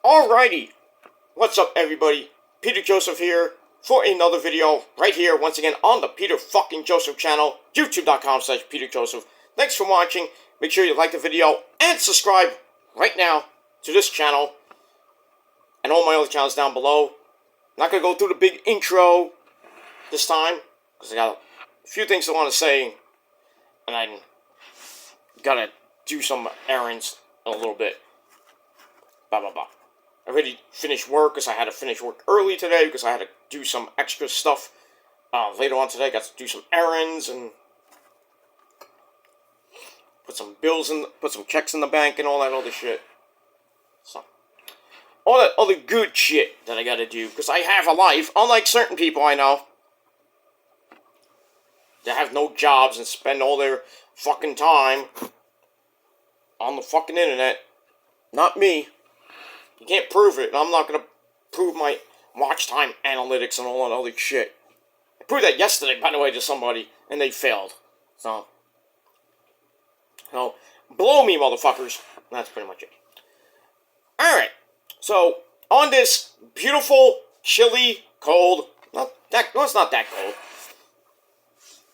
Alrighty, what's up everybody? Peter Joseph here for another video right here once again on the Peter fucking Joseph channel, youtube.com/Peter Joseph. Thanks for watching. Make sure you like the video and subscribe right now to this channel and all my other channels down below. I'm not going to go through the big intro this time because I got a few things I want to say and I gotta do some errands in a little bit. Blah blah blah. I already finished work because I had to finish work early today because I had to do some extra stuff later on today. Got to do some errands and put some bills in, put some checks in the bank and all that other shit. So, all that other good shit that I gotta do because I have a life, unlike certain people I know that have no jobs and spend all their fucking time on the fucking internet. Not me. You can't prove it, and I'm not gonna prove my watch time analytics and all that other shit. I proved that yesterday, by the way, to somebody, and they failed. So, blow me, motherfuckers. That's pretty much it. Alright, so, on this beautiful, chilly, cold, it's not that cold,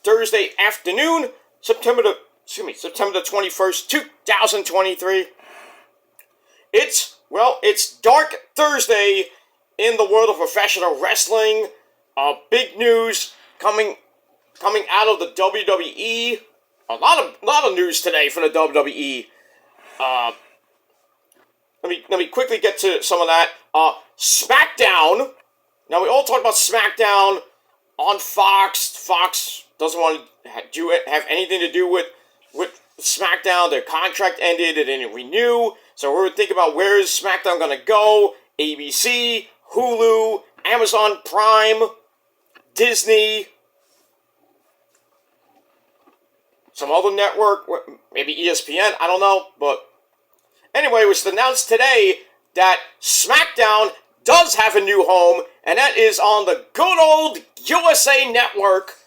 Thursday afternoon, September the 21st, 2023, it's Dark Thursday in the world of professional wrestling. Big news coming out of the WWE. A lot of news today for the WWE. Let me quickly get to some of that. Smackdown. Now we all talk about Smackdown on Fox. Fox doesn't want to have anything to do with Smackdown. Their contract ended. They didn't renew. So we're thinking about where is Smackdown going to go? ABC, Hulu, Amazon Prime, Disney, some other network, maybe ESPN, I don't know. But anyway, it was announced today that Smackdown does have a new home, and that is on the good old USA Network.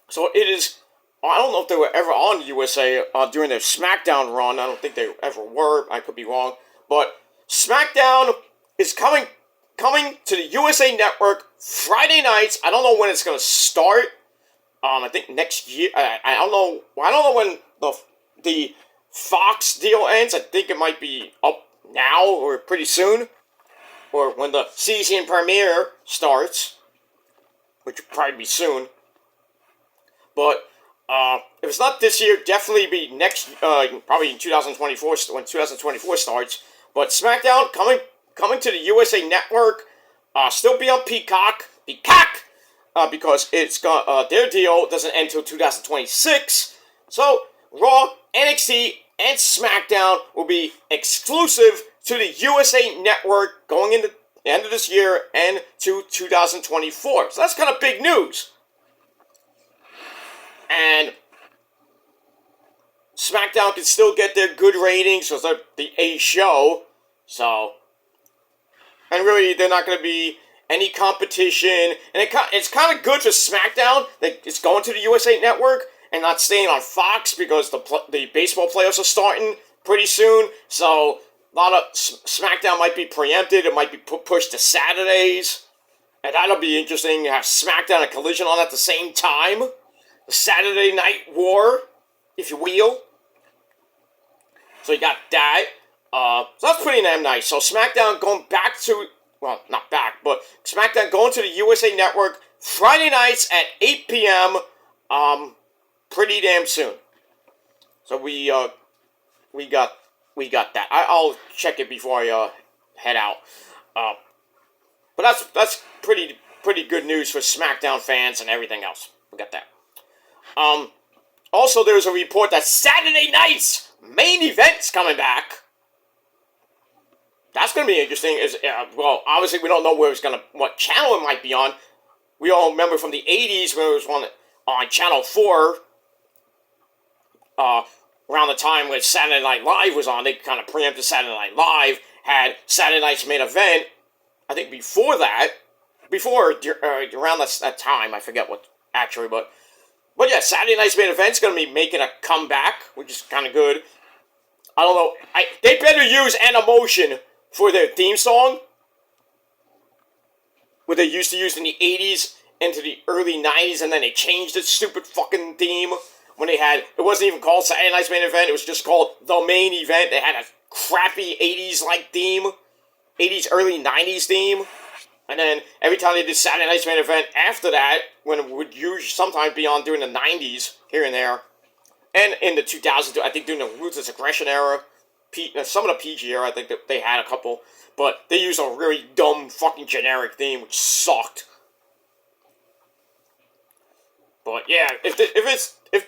So it is... I don't know if they were ever on USA during their SmackDown run. I don't think they ever were. I could be wrong. But SmackDown is coming to the USA Network Friday nights. I don't know when it's going to start. I think next year. I don't know. I don't know when the Fox deal ends. I think it might be up now or pretty soon. Or when the season premiere starts. Which will probably be soon. But... if it's not this year, definitely be next, probably in 2024, when 2024 starts. But SmackDown coming to the USA Network, still be on Peacock, because it's got, their deal doesn't end until 2026. So, Raw, NXT, and SmackDown will be exclusive to the USA Network going into the end of this year and to 2024. So that's kind of big news. And SmackDown can still get their good ratings because they're the A show. So, and really, they're not going to be any competition. And it's kind of good for SmackDown that it's going to the USA Network and not staying on Fox because the baseball playoffs are starting pretty soon. So, a lot of SmackDown might be preempted. It might be pushed to Saturdays. And that'll be interesting to have SmackDown and Collision on at the same time. The Saturday Night War, if you will. So you got that. So that's pretty damn nice. So SmackDown going back to... Well, not back, but SmackDown going to the USA Network Friday nights at 8 p.m. Pretty damn soon. So we got that. I'll check it before I head out. But that's pretty good news for SmackDown fans and everything else. We got that. Also, there's a report that Saturday night's main event's coming back. That's going to be interesting. Well, obviously, we don't know what channel it might be on. We all remember from the 80s when it was on Channel 4, around the time when Saturday Night Live was on. They kind of preempted Saturday Night Live, had Saturday night's main event. I think before that, around that time, I forget what, actually, but yeah, Saturday night's main event's going to be making a comeback, which is kind of good. I don't know. They better use Animation for their theme song, what they used to use in the 80s into the early 90s, and then they changed the stupid fucking theme when they had, it wasn't even called Saturday Night's Main Event, it was just called The Main Event. They had a crappy 80s-like theme, 80s, early 90s theme, and then every time they did Saturday Night's Main Event after that, when it would usually sometimes be on during the 90s, here and there, and in the 2000s, I think during the Ruthless Aggression era, some of the PG era, I think that they had a couple, but they used a really dumb fucking generic theme, which sucked. But yeah, if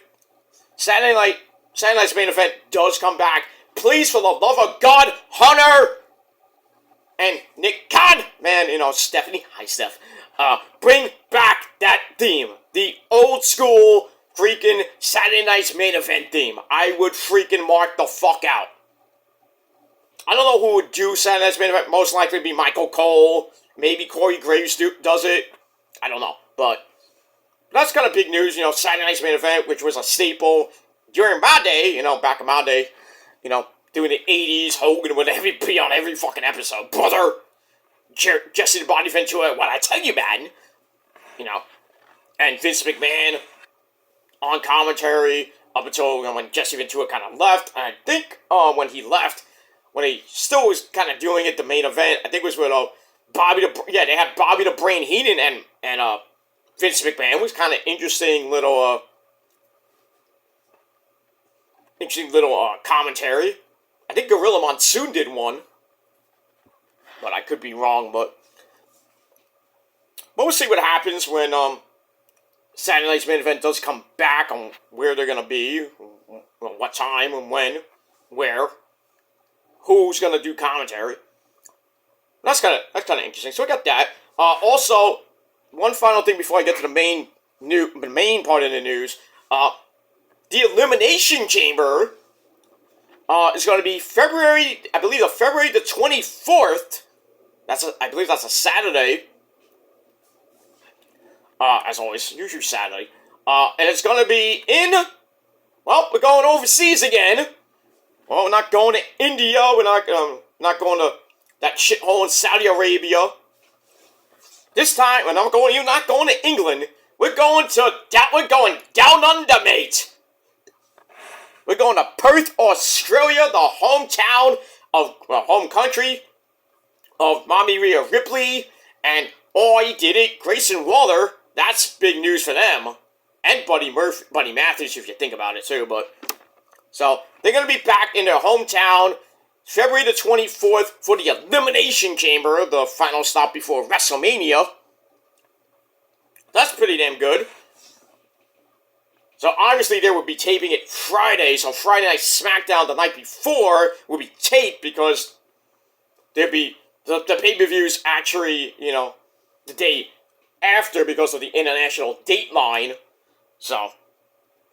Saturday Night's Main Event does come back, please, for the love of God, Hunter and Nick Khan, man, Stephanie, hi Steph, bring back that theme, the old school freaking Saturday Night's Main Event theme. I would freaking mark the fuck out. I don't know who would do Saturday Night's Main Event. Most likely be Michael Cole. Maybe Corey Graves does it. I don't know. But that's kind of big news. Saturday Night's Main Event, which was a staple during my day, back in my day, doing the 80s, Hogan would be on every fucking episode. Brother, Jesse the Body Ventura, what I tell you, man. And Vince McMahon on commentary up until when Jesse Ventura kind of left. And I think when he left, when he still was kind of doing it, the main event, I think it was with they had Bobby the Brain Heenan and Vince McMahon. It was kind of interesting little commentary. I think Gorilla Monsoon did one, but I could be wrong. But we'll see what happens when Saturday Night's Main Event does come back, on where they're gonna be, what time and when, where, who's gonna do commentary. That's kind of interesting. So I got that. Also, one final thing before I get to the main part of the news. The Elimination Chamber is going to be February the 24th. I believe that's a Saturday. As always, usually Saturday. And it's going to be we're going overseas again. Well, we're not going to India. We're not going to that shithole in Saudi Arabia. This time, we're not going to England. We're going down under, mate. We're going to Perth, Australia, the home country of Mommy Rhea Ripley, and did it, Grayson Waller. That's big news for them, and Buddy Matthews, if you think about it too. But so they're gonna be back in their hometown, February the 24th for the Elimination Chamber, the final stop before WrestleMania. That's pretty damn good. So obviously they would be taping it Friday, so Friday Night Smackdown the night before would be taped because there'd be the pay-per-views actually, the day after because of the international date line. So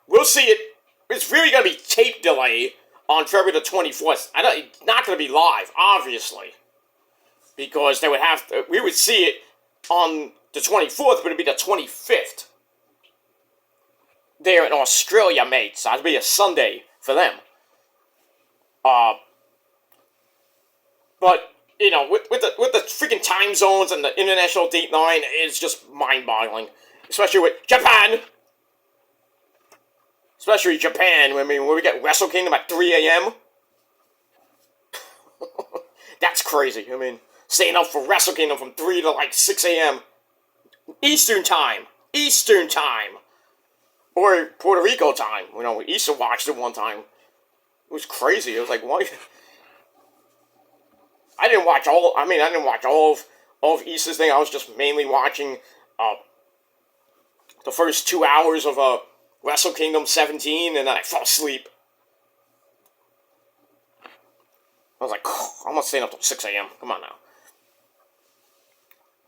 we'll see it. It's really going to be tape delay on February the 24th. It's not going to be live, obviously, because we would see it on the 24th, but it'd be the 25th. There in Australia, mate. So it'd be a Sunday for them. But with the freaking time zones and the international date line, it's just mind-boggling, especially with Japan. Especially Japan. I mean, when we get Wrestle Kingdom at 3 a.m. That's crazy. I mean, staying up for Wrestle Kingdom from 3 to 6 a.m. Eastern time. Or Puerto Rico time. We used to watch it one time. It was crazy. It was like, why? I didn't watch all of Easter's thing. I was just mainly watching the first 2 hours of Wrestle Kingdom 17, and then I fell asleep. I was like, I'm not staying up till 6 a.m. Come on now.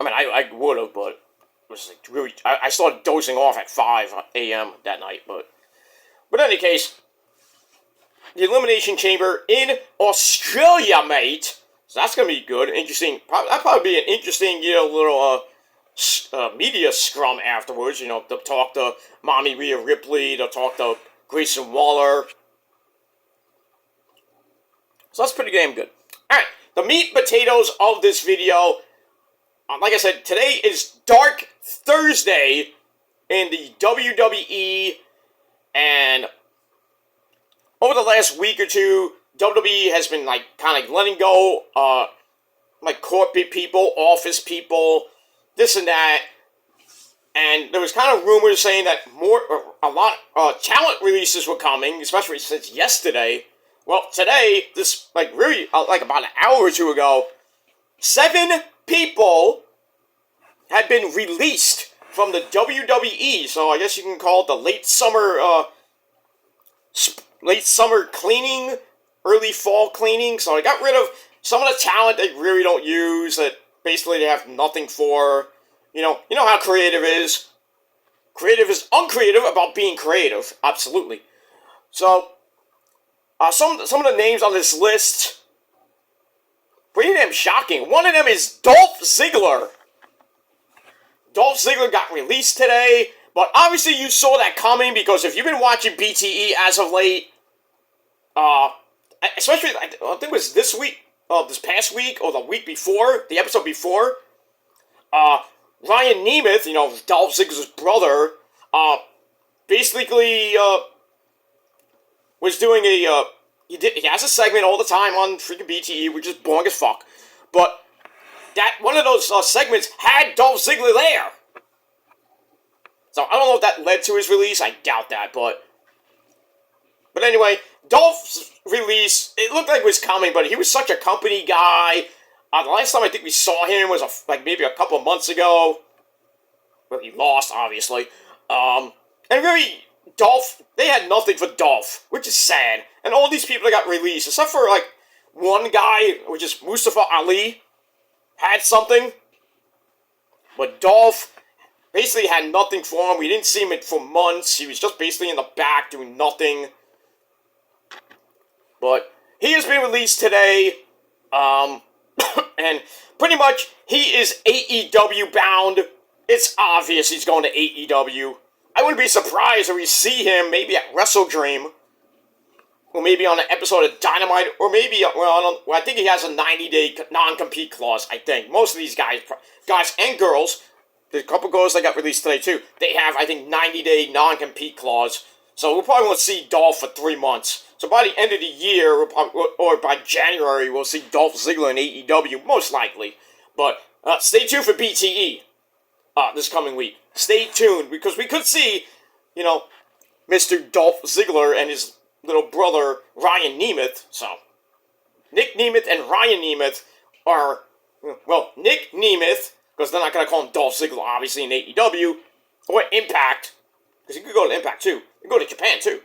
I mean, I would have, but it was really. I started dozing off at 5 a.m. that night, but in any case, the Elimination Chamber in Australia, mate. So that's gonna be good, interesting. That'll probably be an interesting, little media scrum afterwards. To talk to Mommy Rhea Ripley, to talk to Grayson Waller. So that's pretty damn good. All right, the meat and potatoes of this video. Like I said, today is Dark Thursday in the WWE, and over the last week or two, WWE has been kind of letting go, corporate people, office people, this and that. And there was kind of rumors saying that a lot of talent releases were coming, especially since yesterday. Well, today, really about an hour or two ago, 7 people had been released from the WWE. So I guess you can call it the late summer cleaning, early fall cleaning. So they got rid of some of the talent they really don't use, that basically they have nothing for. You know how creative is. Creative is uncreative about being creative. Absolutely. So, some of the names on this list, pretty damn shocking. One of them is Dolph Ziggler. Dolph Ziggler got released today, but obviously you saw that coming, because if you've been watching BTE as of late, especially, I think it was this past week, or the week before, the episode before, Ryan Nemeth, Dolph Ziggler's brother, basically, was doing he has a segment all the time on freaking BTE, which is boring as fuck, but that one of those segments had Dolph Ziggler there. So I don't know if that led to his release, I doubt that, but anyway, Dolph's release, it looked like it was coming, but he was such a company guy. The last time I think we saw him was maybe a couple of months ago. Well, he lost, obviously. And really, Dolph, they had nothing for Dolph, which is sad. And all these people that got released, except for one guy, which is Mustafa Ali, had something. But Dolph basically had nothing for him. We didn't see him for months. He was just basically in the back doing nothing. But he has been released today. And pretty much, he is AEW bound. It's obvious he's going to AEW. I wouldn't be surprised if we see him maybe at Wrestle Dream, or maybe on an episode of Dynamite, or maybe, I think he has a 90-day non-compete clause, I think. Most of these guys and girls, there's a couple girls that got released today too, they have, I think, 90-day non-compete clause. So we'll probably won't see Dolph for 3 months. So by the end of the year, or by January, we'll see Dolph Ziggler in AEW, most likely. But stay tuned for BTE this coming week. Stay tuned, because we could see, Mr. Dolph Ziggler and his little brother, Ryan Nemeth. So, Nick Nemeth and Ryan Nemeth are, Nick Nemeth, because they're not going to call him Dolph Ziggler, obviously, in AEW, or Impact, because he could go to Impact, too. He could go to Japan, too.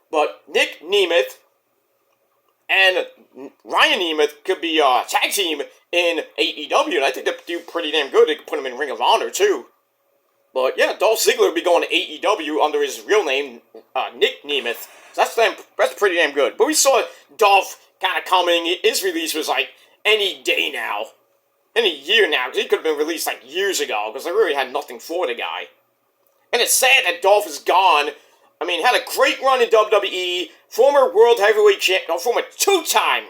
But Nick Nemeth and Ryan Nemeth could be a tag team in AEW, and I think they'd do pretty damn good. They could put him in Ring of Honor, too. But yeah, Dolph Ziggler would be going to AEW under his real name, Nick Nemeth. So that's pretty damn good. But we saw Dolph kind of coming. His release was any day now. Any year now, because he could have been released years ago, because they really had nothing for the guy. And it's sad that Dolph is gone. I mean, had a great run in WWE, former World Heavyweight Champion, former 2-time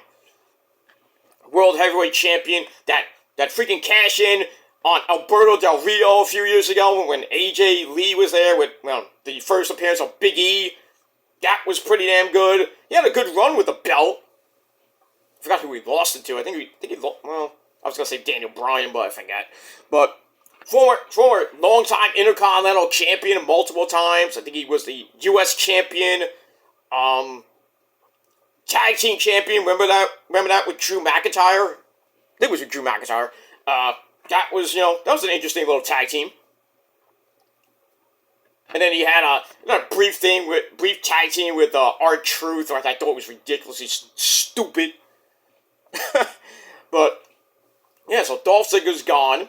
World Heavyweight Champion, that freaking cash-in on Alberto Del Rio a few years ago when AJ Lee was there with, the first appearance of Big E. That was pretty damn good. He had a good run with the belt. I forgot who he lost it to. I think he lost, I was going to say Daniel Bryan, but I forgot. But former long-time Intercontinental Champion multiple times. I think he was the U.S. Champion, Tag Team Champion. Remember that with Drew McIntyre? I think it was with Drew McIntyre. That was an interesting little tag team. And then he had a brief tag team with R-Truth, I thought it was ridiculously stupid. But yeah, so Dolph Ziggler's gone.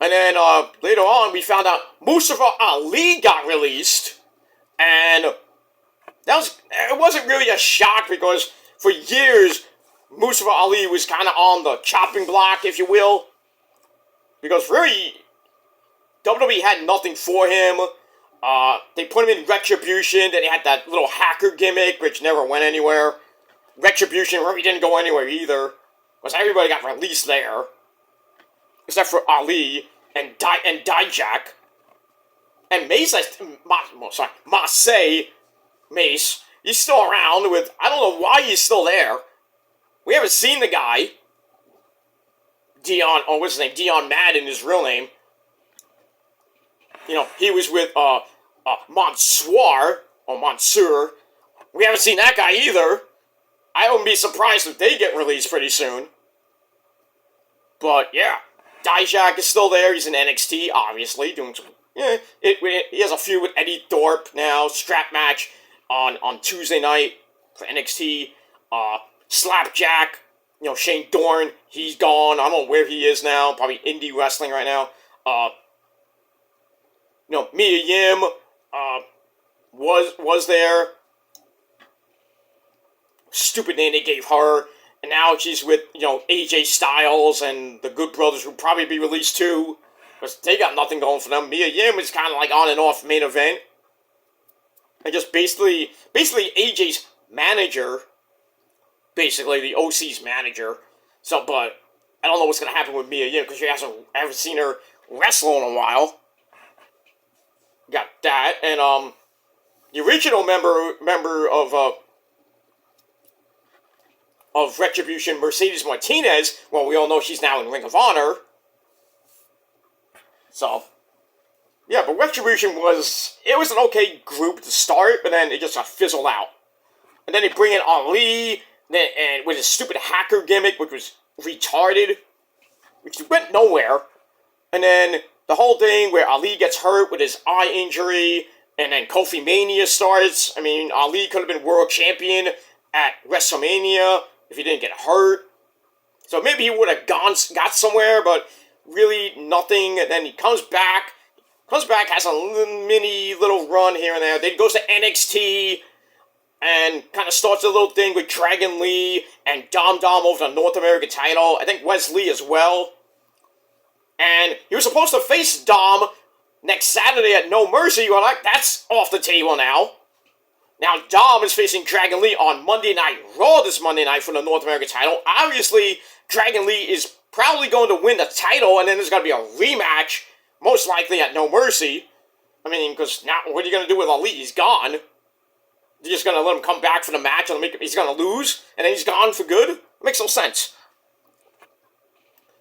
And then later on, we found out Mustafa Ali got released, and it wasn't really a shock, because for years Mustafa Ali was kind of on the chopping block, if you will, because really WWE had nothing for him. They put him in Retribution, then he had that little hacker gimmick, which never went anywhere. Retribution really didn't go anywhere either, because everybody got released there, except for Ali and Dijak. And Mace, Mace, he's still around with, I don't know why he's still there. We haven't seen the guy. What's his name? Dion Madden, his real name. You know, he was with, Mansoor. We haven't seen that guy either. I wouldn't be surprised if they get released pretty soon. But, yeah. Dijak is still there. He's in NXT, obviously, doing some... Yeah, he has a feud with Eddie Thorpe now. Strap match on Tuesday night for NXT. Slapjack, you know, Shane Dorn, he's gone. I don't know where he is now. Probably indie wrestling right now. You know, Mia Yim was there. Stupid name they gave her. And now she's with, you know, AJ Styles and the Good Brothers, who will probably be released too. Because they got nothing going for them. Mia Yim is kind of like on and off main event. And just basically AJ's manager. Basically, the OC's manager. So, but I don't know what's going to happen with Mia Yim, because I haven't seen her wrestle in a while. Got that. And, the original member of Retribution, Mercedes Martinez, well, we all know she's now in Ring of Honor. So, yeah, but Retribution was an okay group to start, but then it just fizzled out. And then they bring in Ali, and with his stupid hacker gimmick, which was retarded, which went nowhere. And then the whole thing where Ali gets hurt with his eye injury, and then Kofi Mania starts. I mean, Ali could have been world champion at WrestleMania if he didn't get hurt. So maybe he would have got somewhere, but really nothing. And then he comes back, has a mini little run here and there. Then he goes to NXT and kind of starts a little thing with Dragon Lee and Dom over the North American title. I think Wes Lee as well. And he was supposed to face Dom next Saturday at No Mercy. Well, that's off the table now. Now, Dom is facing Dragon Lee on Monday Night Raw this Monday night for the North American title. Obviously, Dragon Lee is probably going to win the title, and then there's going to be a rematch, most likely at No Mercy. I mean, because now, what are you going to do with Ali? He's gone. You're just going to let him come back for the match, and he's going to lose, and then he's gone for good? It makes no sense.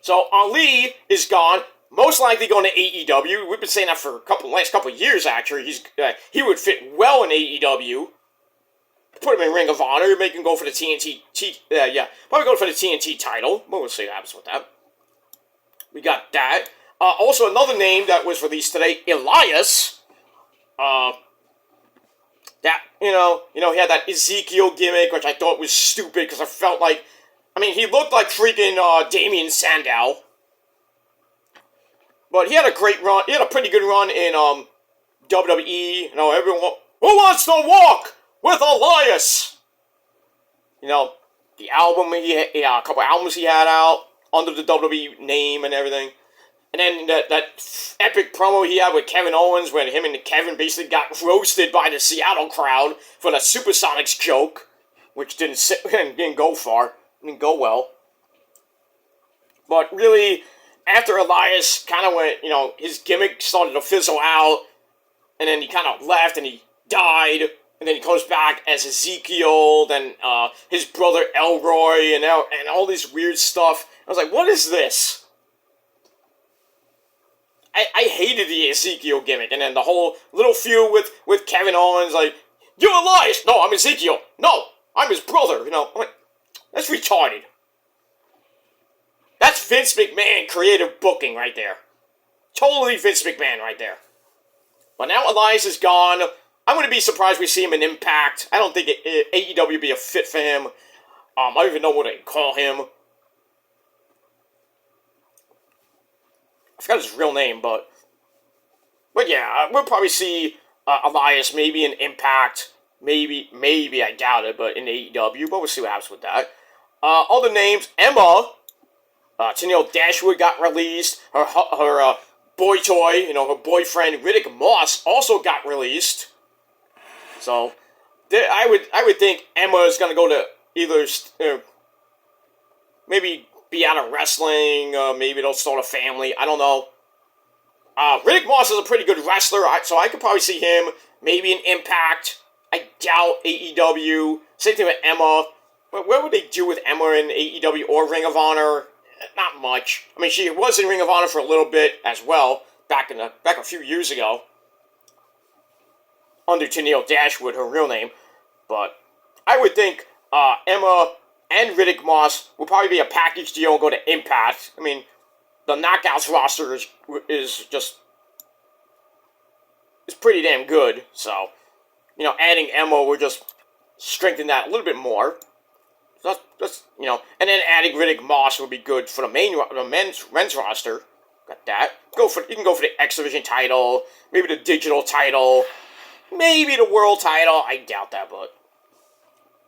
So, Ali is gone. Most likely going to AEW. We've been saying that for last couple of years, actually. He would fit well in AEW. Put him in Ring of Honor, make him go for the TNT. Probably go for the TNT title. We'll see what happens with that. We got that. Also, another name that was released today, Elias. That he had that Ezekiel gimmick, which I thought was stupid because I felt like, he looked like freaking Damien Sandow. But he had a great run. He had a pretty good run in WWE. Everyone, who wants to walk with Elias? The album a couple albums he had out under the WWE name and everything. And then that epic promo he had with Kevin Owens when him and Kevin basically got roasted by the Seattle crowd for the Supersonics joke, which didn't go far, didn't go well. But really, after Elias kind of went, his gimmick started to fizzle out, and then he kind of left and he died, and then he comes back as Ezekiel, then his brother Elroy, and all this weird stuff. I was like, what is this? I hated the Ezekiel gimmick, and then the whole little feud with Kevin Owens, like, you Elias! No, I'm Ezekiel! No, I'm his brother! I'm like, that's retarded. That's Vince McMahon creative booking right there. Totally Vince McMahon right there. But now Elias is gone. I'm going to be surprised we see him in Impact. I don't think AEW would be a fit for him. I don't even know what to call him. I forgot his real name, but yeah, we'll probably see Elias maybe in Impact. Maybe, I doubt it, but in AEW. But we'll see what happens with that. Other names, Emma. Tennille Dashwood got released. Her boy toy, her boyfriend Riddick Moss also got released. So I would think Emma is gonna go to either maybe be out of wrestling, maybe they'll start a family. I don't know. Riddick Moss is a pretty good wrestler, so I could probably see him maybe in Impact. I doubt AEW. Same thing with Emma. But what would they do with Emma in AEW or Ring of Honor? Not much. I mean, she was in Ring of Honor for a little bit as well, back a few years ago, under Tennille Dashwood, her real name. But I would think Emma and Riddick Moss will probably be a package deal and go to Impact. I mean, the Knockouts roster is pretty damn good. So, adding Emma will just strengthen that a little bit more. Just and then adding Riddick Moss would be good for the men's roster. Got that. You can go for the X Division title, maybe the digital title, maybe the world title. I doubt that, but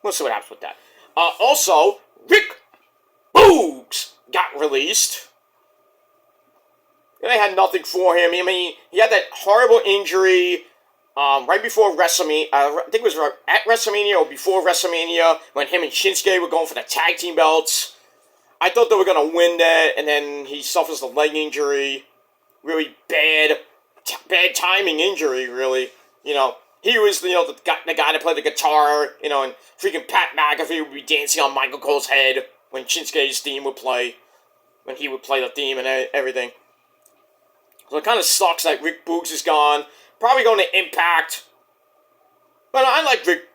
we'll see what happens with that. Also, Rick Boogs got released. They had nothing for him. I mean, he had that horrible injury right before WrestleMania. I think it was at WrestleMania or before WrestleMania when him and Shinsuke were going for the tag team belts. I thought they were going to win that, and then he suffers the leg injury. Really bad timing injury, really. He was, the guy that played the guitar, and freaking Pat McAfee would be dancing on Michael Cole's head when Shinsuke's theme would play, when he would play the theme and everything. So it kind of sucks that Rick Boogs is gone. Probably going to Impact. But I like Rick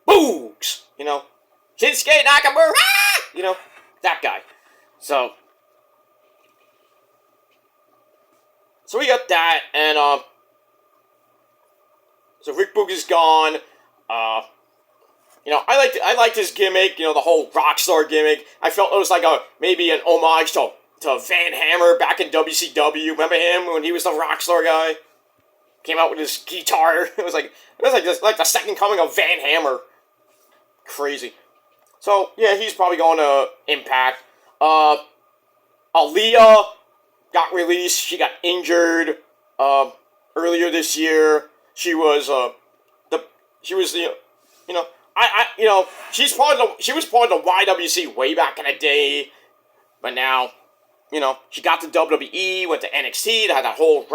Boogs. Shinsuke Nakamura. That guy. So we got that, and so Rick Boogs is gone. I liked his gimmick. The whole Rockstar gimmick. I felt it was like maybe an homage to Van Hammer back in WCW. Remember him when he was the Rockstar guy? Came out with his guitar. It was like the second coming of Van Hammer. Crazy. So yeah, he's probably going to Impact. Aaliyah got released. She got injured earlier this year. She was she was part of the YWC way back in the day, but now she got to WWE, went to NXT, had that whole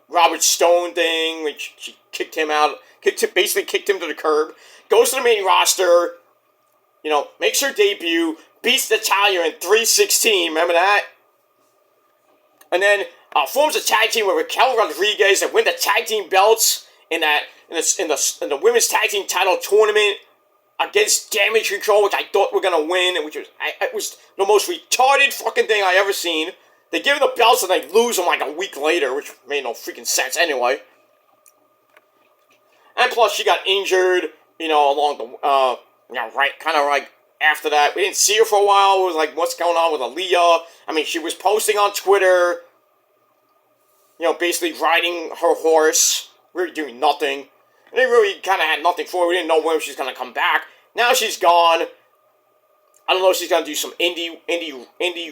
Robert Stone thing, which she kicked him out, basically kicked him to the curb. Goes to the main roster, makes her debut, beats Natalya in 316, remember that? And then forms a tag team with Raquel Rodriguez and win the tag team belts in the women's tag team title tournament against Damage Control, which I thought were gonna win, and it was the most retarded fucking thing I ever seen. They give them the belts and they lose them like a week later, which made no freaking sense anyway. And plus, she got injured, along the, kind of like after that. We didn't see her for a while. It was like, what's going on with Aaliyah? I mean, she was posting on Twitter, basically riding her horse, really doing nothing. And they really kind of had nothing for her. We didn't know when she's going to come back. Now she's gone. I don't know if she's going to do some indie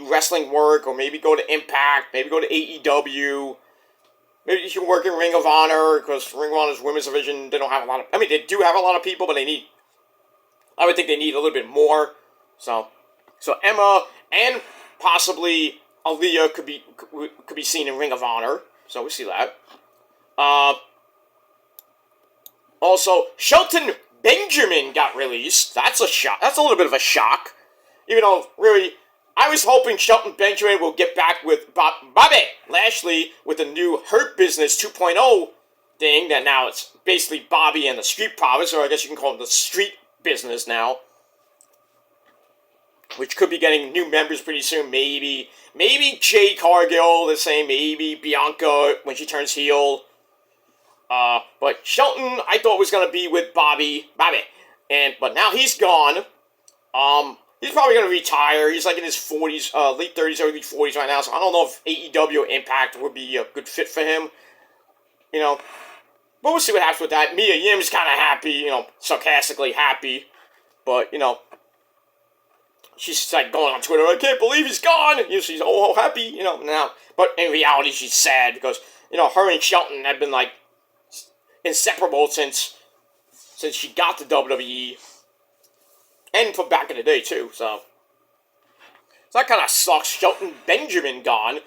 wrestling work, or maybe go to Impact, maybe go to AEW. Maybe she can work in Ring of Honor, because Ring of Honor's women's division, they don't have a lot of... I mean, they do have a lot of people, but I would think they need a little bit more. So Emma and possibly Aaliyah could be seen in Ring of Honor. So we see that. Also, Shelton Benjamin got released. That's a shock. That's a little bit of a shock. Even though, really, I was hoping Shelton Benjamin will get back with Bobby Lashley with the new Hurt Business 2.0 thing, that now it's basically Bobby and the Street Profits, or I guess you can call it the Street Business now. Which could be getting new members pretty soon, maybe. Maybe Jade Cargill, the same, maybe Bianca when she turns heel. But Shelton, I thought was going to be with Bobby, but now he's gone. He's probably going to retire. He's like in his 40s, late 30s, early 40s right now, so I don't know if AEW or Impact would be a good fit for him. But we'll see what happens with that. Mia Yim's kind of happy, sarcastically happy, but, she's like going on Twitter, I can't believe he's gone. She's happy, now. But in reality, she's sad because, her and Shelton have been like inseparable since she got to WWE. and from back in the day too. So that kind of sucks. Shelton Benjamin gone.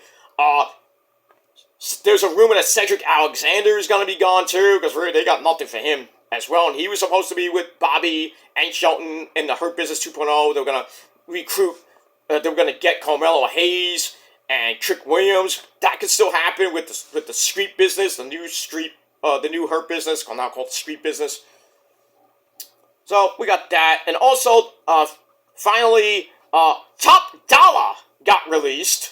There's a rumor that Cedric Alexander is going to be gone too, because they got nothing for him as well. And he was supposed to be with Bobby and Shelton in the Hurt Business 2.0. They were going to recruit. They were going to get Carmelo Hayes and Trick Williams. That could still happen with the Street Business, the new Hurt Business, now called Street Business. So we got that, and also finally, Top Dollar got released.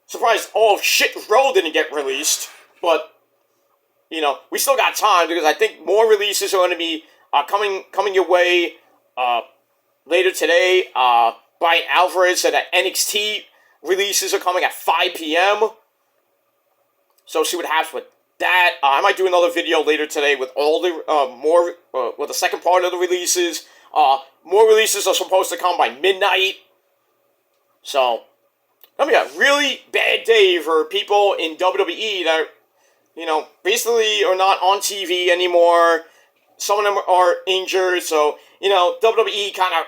Surprised all of Shit Row didn't get released, but we still got time, because I think more releases are going to be coming your way later today. Brian Alvarez said that NXT releases are coming at 5 p.m. So see what happens with that. I might do another video later today with all the with the second part of the releases. More releases are supposed to come by midnight. So that'll be a really bad day for people in WWE that basically are not on TV anymore. Some of them are injured, so WWE kind of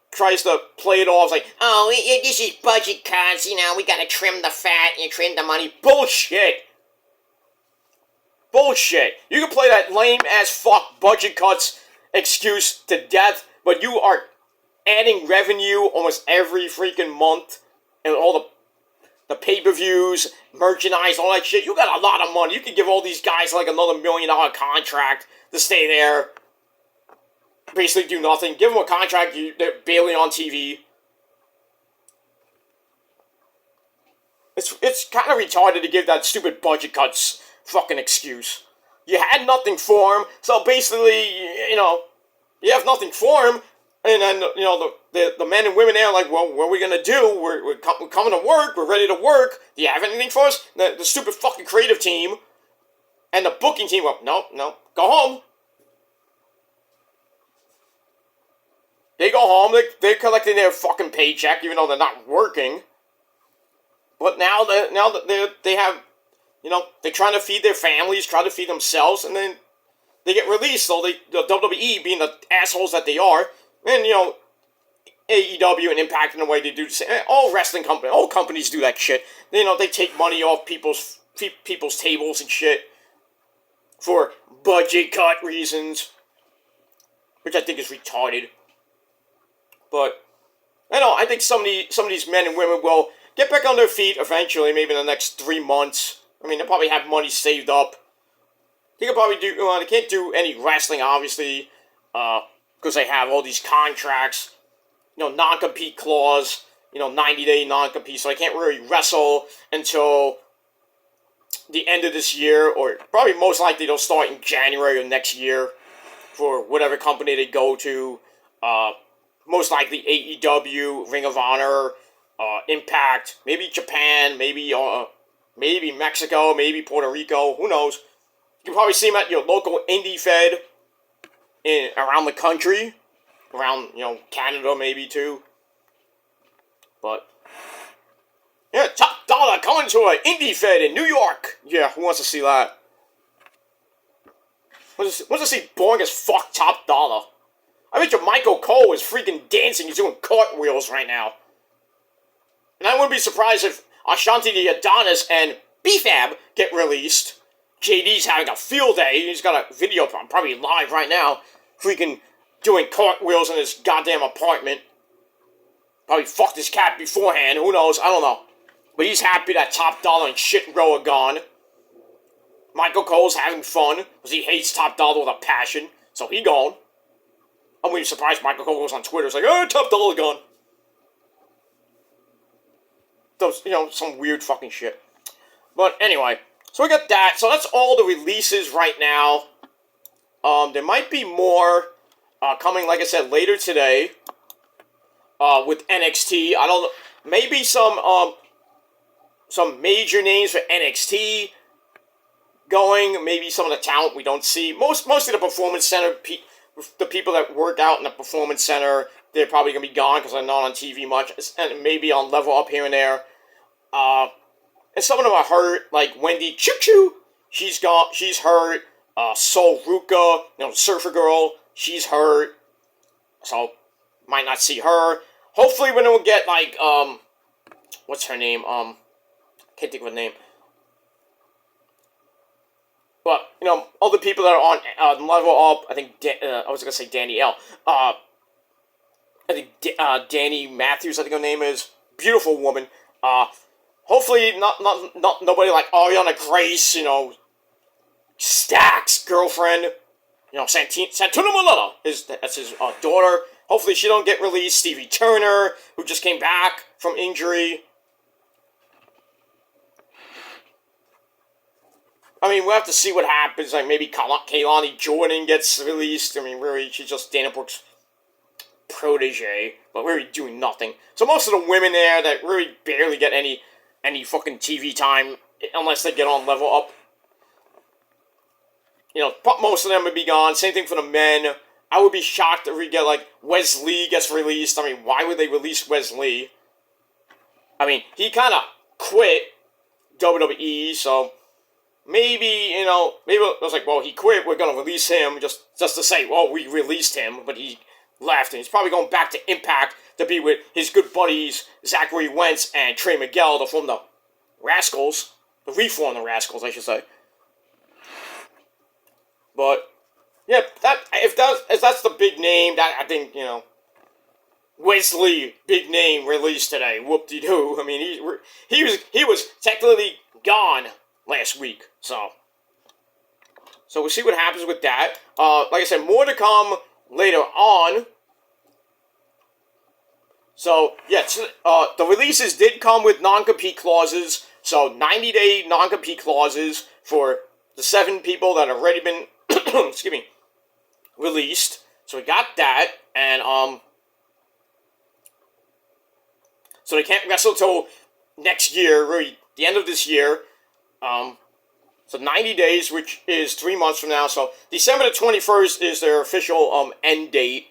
tries to play it off like, oh, this is budget cuts, we gotta trim the fat and trim the money. Bullshit. Bullshit. You can play that lame-ass fuck budget cuts excuse to death, but you are adding revenue almost every freaking month, and all the pay-per-views, merchandise, all that shit. You got a lot of money. You can give all these guys like another $1 million contract to stay there, basically do nothing. Give them a contract, they're barely on TV. It's kind of retarded to give that stupid budget cuts fucking excuse. You had nothing for him, so basically, you have nothing for him, and then, the men and women there are like, well, what are we gonna do? We're coming to work, we're ready to work. Do you have anything for us? The stupid fucking creative team and the booking team, well, no, go home. They go home, they're collecting their fucking paycheck, even though they're not working. But now that they have, they're trying to feed their families, trying to feed themselves, and then they get released. So the WWE, being the assholes that they are, and AEW and Impact in the way they do the same. All wrestling companies, all companies do that shit. They take money off people's tables and shit for budget cut reasons, which I think is retarded. But I think some of these men and women will get back on their feet eventually, maybe in the next 3 months. I mean, they'll probably have money saved up. They can probably do. They can't do any wrestling, obviously, because they have all these contracts, non-compete clause, 90-day non-compete. So they can't really wrestle until the end of this year, or probably most likely they'll start in January of next year for whatever company they go to. Most likely AEW, Ring of Honor, Impact, maybe Japan, maybe Mexico, maybe Puerto Rico, who knows. You can probably see them at your local indie fed around the country, around, Canada maybe too. But, yeah, Top Dollar coming to an indie fed in New York. Yeah, who wants to see that? Wants to see boring as fuck Top Dollar. I bet your Michael Cole is freaking dancing. He's doing cartwheels right now. And I wouldn't be surprised if Ashanti the Adonis and BFAB get released. JD's having a field day. He's got a video probably live right now, freaking doing cartwheels in his goddamn apartment. Probably fucked his cat beforehand. Who knows? I don't know. But he's happy that Top Dollar and Shit Row are gone. Michael Cole's having fun because he hates Top Dollar with a passion. So he gone. I'm really surprised Michael Cole goes on Twitter. It's like, oh, Top Dollar gone. Those, some weird fucking shit. But anyway, so we got that. So that's all the releases right now. There might be more coming, like I said, later today with NXT. I don't know. Maybe some major names for NXT going. Maybe some of the talent we don't see. Mostly the Performance Center. The people that work out in the Performance Center, they're probably going to be gone because they're not on TV much. And maybe on Level Up here and there. And some of them are hurt, like Wendy Choo Choo. She's gone. She's hurt. Sol Ruka, Surfer Girl, she's hurt. So might not see her. Hopefully, when we'll get like what's her name? Can't think of her name. But other people that are on level up. I think I was gonna say Danielle. I think Danny Matthews. I think her name is. Beautiful woman. Hopefully, not nobody like Ariana Grace. Stack's girlfriend. Santuna Malala that's his daughter. Hopefully she don't get released. Stevie Turner, who just came back from injury. I mean, we'll have to see what happens. Like, maybe Kaylani Jordan gets released. I mean, really, she's just Dana Brooks' protege, but really doing nothing. So most of the women there that really barely get any fucking TV time, unless they get on level up. Most of them would be gone. Same thing for the men. I would be shocked if we get, like, Wes Lee gets released. I mean, why would they release Wes Lee? I mean, he kind of quit WWE, so maybe, maybe it was like, well, he quit, we're going to release him, just to say, well, we released him, but he left, and he's probably going back to Impact to be with his good buddies, Zachary Wentz and Trey Miguel, to form the Rascals, to reform the Rascals, I should say. But yeah, if that's the big name, that I think Wesley, big name released today. Whoop-de-doo. I mean, he was technically gone last week, so we'll see what happens with that. Like I said, more to come later on. So yeah, the releases did come with non-compete clauses. So 90-day non-compete clauses for the 7 people that have already been excuse me, released. So we got that, and so they can't wrestle till next year, really the end of this year. So 90 days, which is 3 months from now. So December the 21st is their official end date.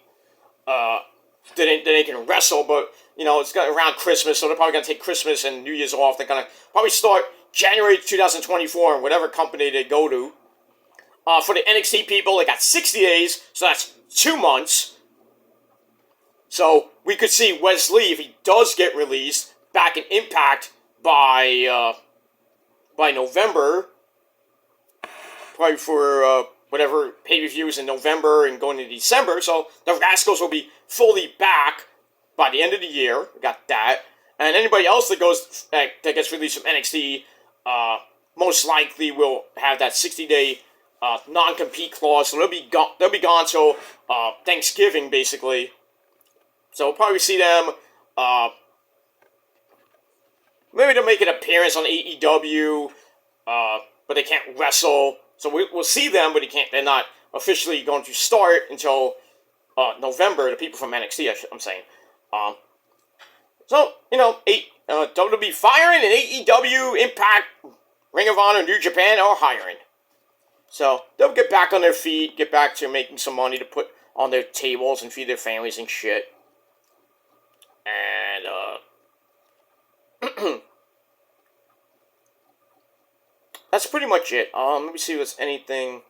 Then they can wrestle, but it's got around Christmas, so they're probably gonna take Christmas and New Year's off. They're gonna probably start January 2024 in whatever company they go to. For the NXT people, they got 60 days, so that's 2 months. So we could see Wes Lee, if he does get released, back in Impact by November. Probably for whatever pay-per-views in November and going into December. So the Rascals will be fully back by the end of the year. We got that. And anybody else that gets released from NXT, most likely will have that 60-day non-compete clause, so they'll be gone till Thanksgiving, basically. So we'll probably see them. Maybe they'll make an appearance on AEW, but they can't wrestle. So we'll see them, but they're not officially going to start until November. The people from NXT, I'm saying. So WWE firing and AEW, Impact, Ring of Honor, New Japan are hiring. So they'll get back on their feet, get back to making some money to put on their tables and feed their families and shit. And that's pretty much it. Let me see if there's anything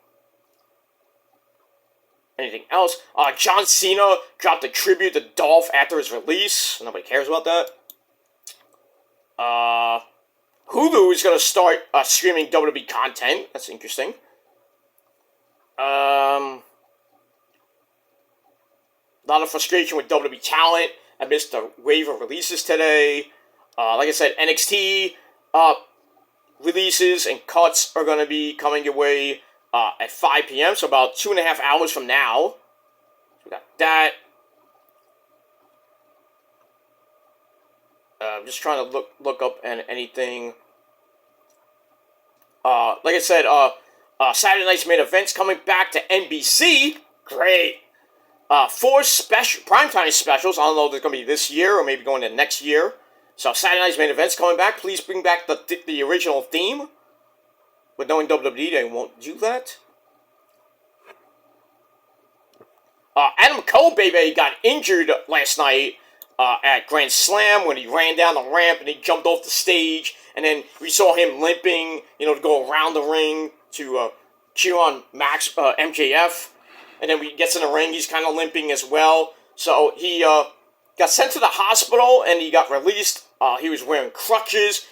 else. John Cena dropped a tribute to Dolph after his release. Nobody cares about that. Hulu is going to start streaming WWE content. That's interesting. A lot of frustration with WWE talent amidst the wave of releases today. Like I said, NXT releases and cuts are going to be coming your way at 5 p.m., so about 2.5 hours from now. We got that. I'm just trying to look up anything. Like I said, Saturday night's main events coming back to NBC. Great. 4 primetime specials. I don't know if they're going to be this year or maybe going to next year. So Saturday night's main events coming back. Please bring back the original theme. But knowing WWE, they won't do that. Adam Cole, baby, got injured last night at Grand Slam when he ran down the ramp and he jumped off the stage. And then we saw him limping, to go around the ring to cheer on MJF. And then when he gets in the ring, he's kind of limping as well. So he got sent to the hospital and he got released. He was wearing crutches.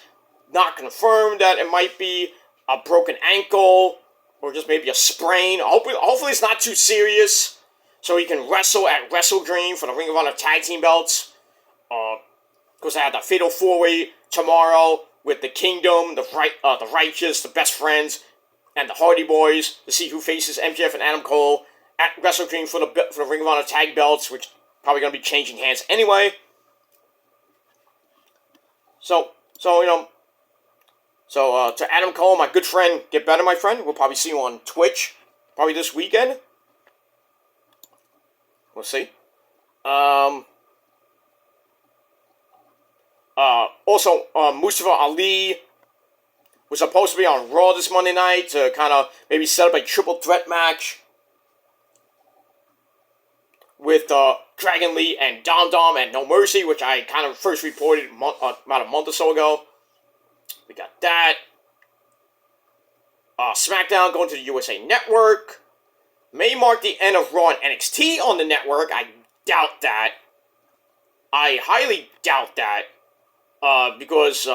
Not confirmed that it might be a broken ankle or just maybe a sprain. Hopefully it's not too serious, so he can wrestle at Wrestle Dream for the Ring of Honor Tag Team belts. Because I have the Fatal 4-Way tomorrow with the Kingdom, the Righteous, the Best Friends, and the Hardy Boys to see who faces MJF and Adam Cole at Wrestle Dream for the Ring of Honor Tag belts, which probably going to be changing hands anyway. So to Adam Cole, my good friend, get better, my friend. We'll probably see you on Twitch, probably this weekend. We'll see. Also, Mustafa Ali was supposed to be on Raw this Monday night to kind of maybe set up a triple threat match with Dragon Lee and Dom Dom and No Mercy, which I kind of first reported about a month or so ago. We got that. SmackDown going to the USA Network. May mark the end of Raw and NXT on the network. I doubt that. I highly doubt that. Because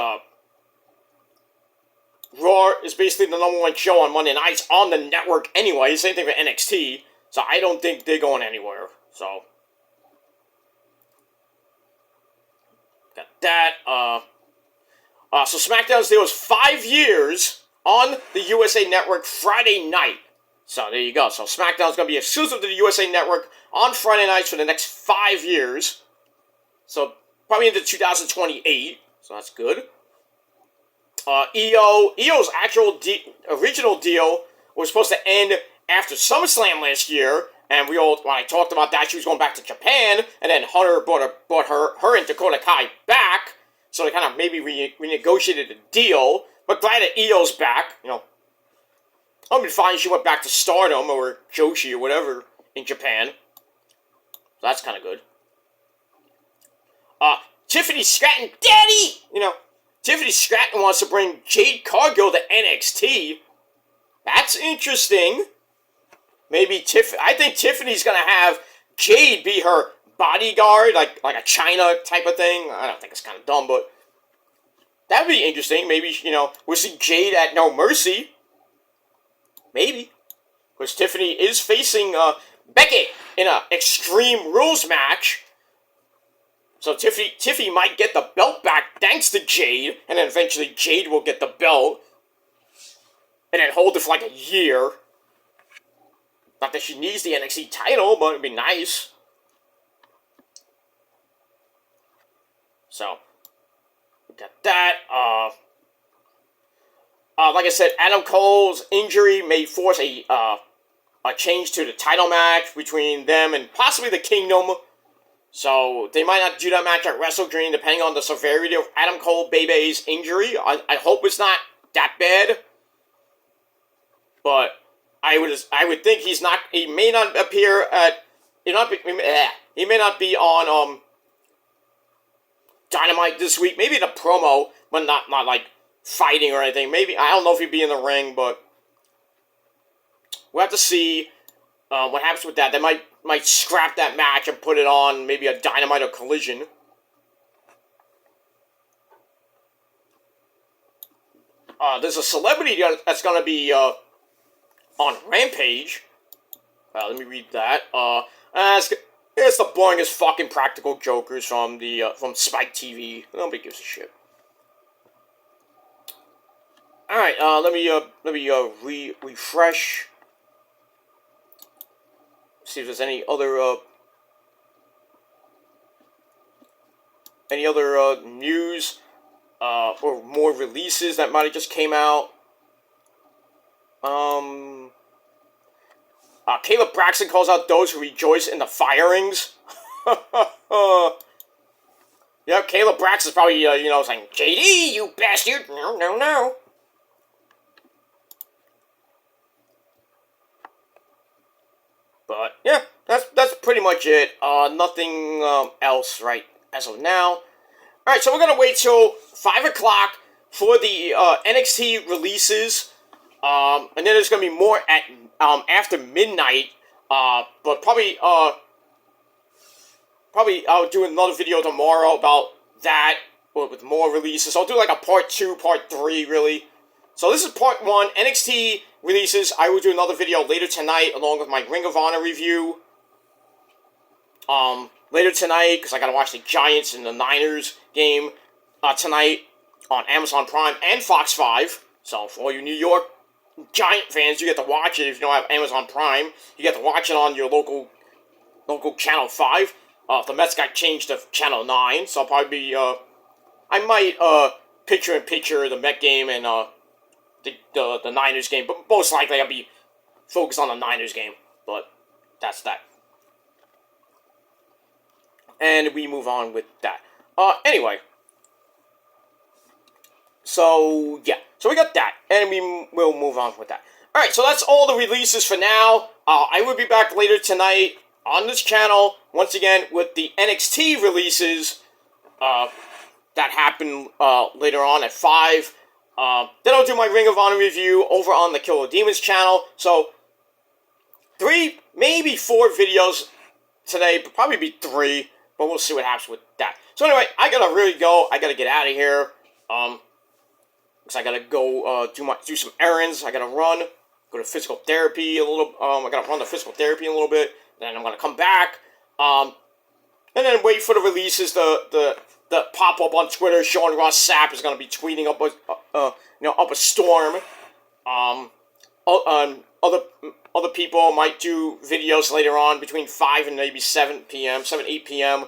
Raw is basically the number one show on Monday nights on the network anyway. Same thing for NXT. So I don't think they're going anywhere. So got that. So SmackDown's deal was 5 years on the USA Network Friday night. So there you go. So SmackDown's going to be exclusive to the USA Network on Friday nights for the next 5 years. So probably into 2028. So that's good. EO's original deal was supposed to end after SummerSlam last year. And when I talked about that, she was going back to Japan. And then Hunter brought her and Dakota Kai back. So they kind of maybe renegotiated the deal. But glad that EO's back. I'll be fine if she went back to Stardom or Joshi or whatever in Japan. So that's kind of good. Tiffany Stratton, Daddy! Tiffany Stratton wants to bring Jade Cargill to NXT. That's interesting. Maybe I think Tiffany's going to have Jade be her bodyguard, like a China type of thing. I don't think it's kind of dumb, but that would be interesting. Maybe, we'll see Jade at No Mercy. Maybe. Because Tiffany is facing Becky in an Extreme Rules match. So Tiffany might get the belt back thanks to Jade, and then eventually Jade will get the belt, and then hold it for like a year. Not that she needs the NXT title, but it'd be nice. So, we got that. Like I said, Adam Cole's injury may force a change to the title match between them and possibly the Kingdom. So, they might not do that match at Wrestle Dream depending on the severity of Adam Cole Bebe's injury. I hope it's not that bad. But I would think he may not appear at, he may not be on Dynamite this week. Maybe the promo, but not like fighting or anything. Maybe, I don't know if he'd be in the ring, but we'll have to see what happens with that. They might scrap that match and put it on maybe a Dynamite or Collision. There's a celebrity that's going to be on Rampage. Let me read that. It's the boringest fucking Practical Jokers from Spike TV. Nobody gives a shit. All right, let me refresh. See if there's any other news or more releases that might have just came out. Caleb Braxton calls out those who rejoice in the firings. Yeah, Caleb Braxton's probably saying, "JD, you bastard!" No. But yeah, that's pretty much it. Nothing else right as of now. All right, so we're gonna wait till 5 o'clock for the NXT releases, and then there's gonna be more at after midnight. But probably probably I'll do another video tomorrow about that, with more releases. I'll do like a part 2, part 3, really. So this is part 1, NXT releases. I will do another video later tonight, along with my Ring of Honor review. Later tonight, because I gotta watch the Giants and the Niners game tonight on Amazon Prime and Fox 5. So for all you New York Giant fans, you get to watch it. If you don't have Amazon Prime, you get to watch it on your local Channel 5. The Mets got changed to Channel 9, so I'll probably be, I might, picture-in-picture the Met game and, the Niners game, but most likely I'll be focused on the Niners game, but that's that. And we move on with that. Anyway. So, yeah. So we got that, and we will move on with that. Alright, so that's all the releases for now. I will be back later tonight on this channel, once again, with the NXT releases that happen later on at 5. Then I'll do my Ring of Honor review over on the Killer Demons channel. So, 3, maybe 4 videos today, but probably be 3, but we'll see what happens with that. So anyway, I gotta really go. I gotta get out of here. Because I gotta go do some errands. I gotta run, go to physical therapy a little. I gotta run to physical therapy a little bit. Then I'm gonna come back. And then wait for the releases. The pop up on Twitter. Sean Ross Sapp is gonna be tweeting up a storm. Other people might do videos later on between 5 and maybe 7 p.m., 8 p.m.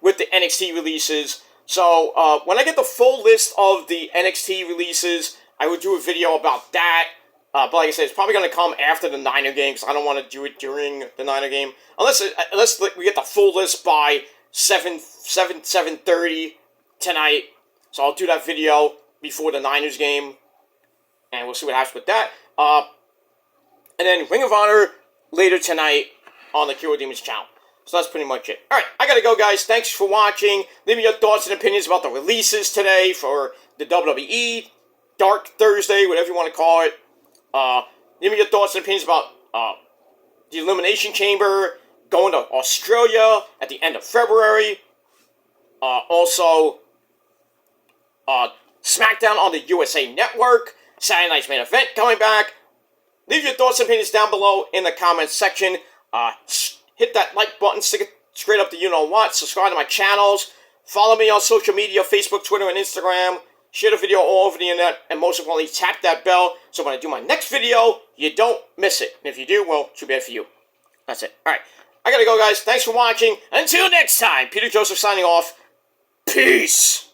With the NXT releases. So, when I get the full list of the NXT releases, I will do a video about that. But like I said, it's probably going to come after the Niner game, because I don't want to do it during the Niner game. Unless we get the full list by 7:30 tonight. So I'll do that video before the Niners game. And we'll see what happens with that. And then Ring of Honor later tonight on the Killer Demons channel. So that's pretty much it. Alright, I gotta go, guys. Thanks for watching. Leave me your thoughts and opinions about the releases today for the WWE, Dark Thursday, whatever you want to call it. Leave me your thoughts and opinions about the Elimination Chamber going to Australia at the end of February. Also, Smackdown on the USA Network. Saturday night's main event coming back. Leave your thoughts and opinions down below in the comments section. Hit that like button, stick it straight up to you-know-what. Subscribe to my channels. Follow me on social media, Facebook, Twitter, and Instagram. Share the video all over the internet. And most importantly, tap that bell so when I do my next video, you don't miss it. And if you do, well, too bad for you. That's it. Alright, I gotta go, guys. Thanks for watching. Until next time, Peter Joseph signing off. Peace!